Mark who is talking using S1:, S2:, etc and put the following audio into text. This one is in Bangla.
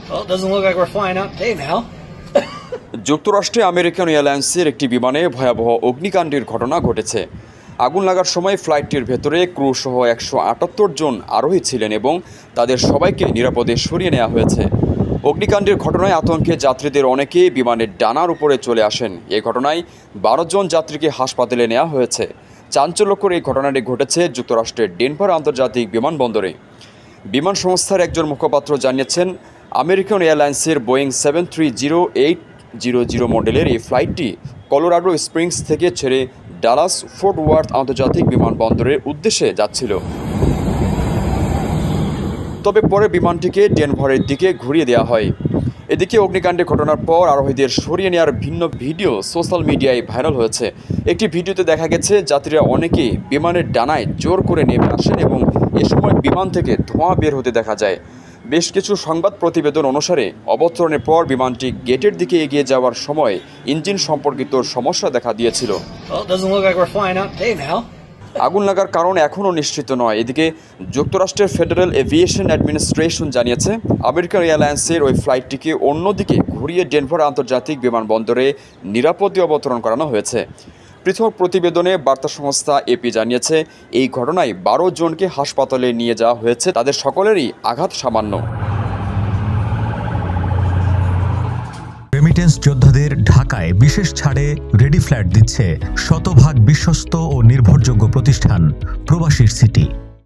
S1: Well, it doesn't look like we're flying out today now.
S2: যুক্তরাষ্ট্রে আমেরিকান এয়ারলাইন্সের একটি বিমানে ভয়াবহ অগ্নিকাণ্ডের ঘটনা ঘটেছে। আগুন লাগার সময় ফ্লাইটটির ভেতরে ক্রু সহ 178 জন আরোহী ছিলেন এবং তাদের সবাইকে নিরাপদে সরিয়ে নেওয়া হয়েছে। অগ্নিকাণ্ডের ঘটনায় আতঙ্কে যাত্রীদের অনেকেই বিমানের ডানার উপরে চলে আসেন। এই ঘটনায় 12 জন যাত্রীকে হাসপাতালে নেওয়া হয়েছে। চাঞ্চল্যকর এই ঘটনাটি ঘটেছে যুক্তরাষ্ট্রের ডেনভার আন্তর্জাতিক বিমানবন্দরে। বিমান সংস্থার একজন মুখপাত্র জানিয়েছেন, আমেরিকান এয়ারলাইন্সের বোয়িং 737-800 মডেলের এই ফ্লাইটটি কলোরাডো স্প্রিংস থেকে ছেড়ে ডালাস ফোর্ট ওয়ার্থ আন্তর্জাতিক বিমানবন্দরের উদ্দেশ্যে যাচ্ছিল। তবে পরে বিমানটিকে ডেনভারের দিকে ঘুরিয়ে দেওয়া হয়। এদিকে অগ্নিকাণ্ডের ঘটনার পর আরোহীদের সরিয়ে নেওয়ার ভিন্ন ভিডিও সোশ্যাল মিডিয়ায় ভাইরাল হয়েছে। একটি ভিডিওতে দেখা গেছে যাত্রীরা অনেকেই বিমানের ডানায় জোর করে নেমে আসেন এবং এ সময় বিমান থেকে ধোঁয়া বের হতে দেখা যায়। বেশ কিছু সংবাদ প্রতিবেদন অনুসারে অবতরণের পর বিমানটি গেটের দিকে এগিয়ে যাওয়ার সময় ইঞ্জিন সম্পর্কিত সমস্যা দেখা দিয়েছিল।
S1: Well, it doesn't look like we're flying out today now.
S2: আগুন লাগার কারণ এখনও নিশ্চিত নয়। এদিকে যুক্তরাষ্ট্রের ফেডারেল এভিয়েশন অ্যাডমিনিস্ট্রেশন জানিয়েছে, আমেরিকান এয়ারলাইন্সের ওই ফ্লাইটটিকে অন্যদিকে ঘুরিয়ে ডেনভার আন্তর্জাতিক বিমানবন্দরে নিরাপদে অবতরণ করানো হয়েছে। পৃথক প্রতিবেদনে বার্তা সংস্থা এপি জানিয়েছে, এই ঘটনায় 12 জনকে হাসপাতালে নিয়ে যাওয়া হয়েছে। তাদের সকলেরই আঘাত সামান্য।
S3: রেমিটেন্স যোদ্ধাদের ঢাকায় বিশেষ ছাড়ে রেডি ফ্ল্যাট দিচ্ছে শতভাগ বিশ্বস্ত ও নির্ভরযোগ্য প্রতিষ্ঠান প্রবাসীর সিটি।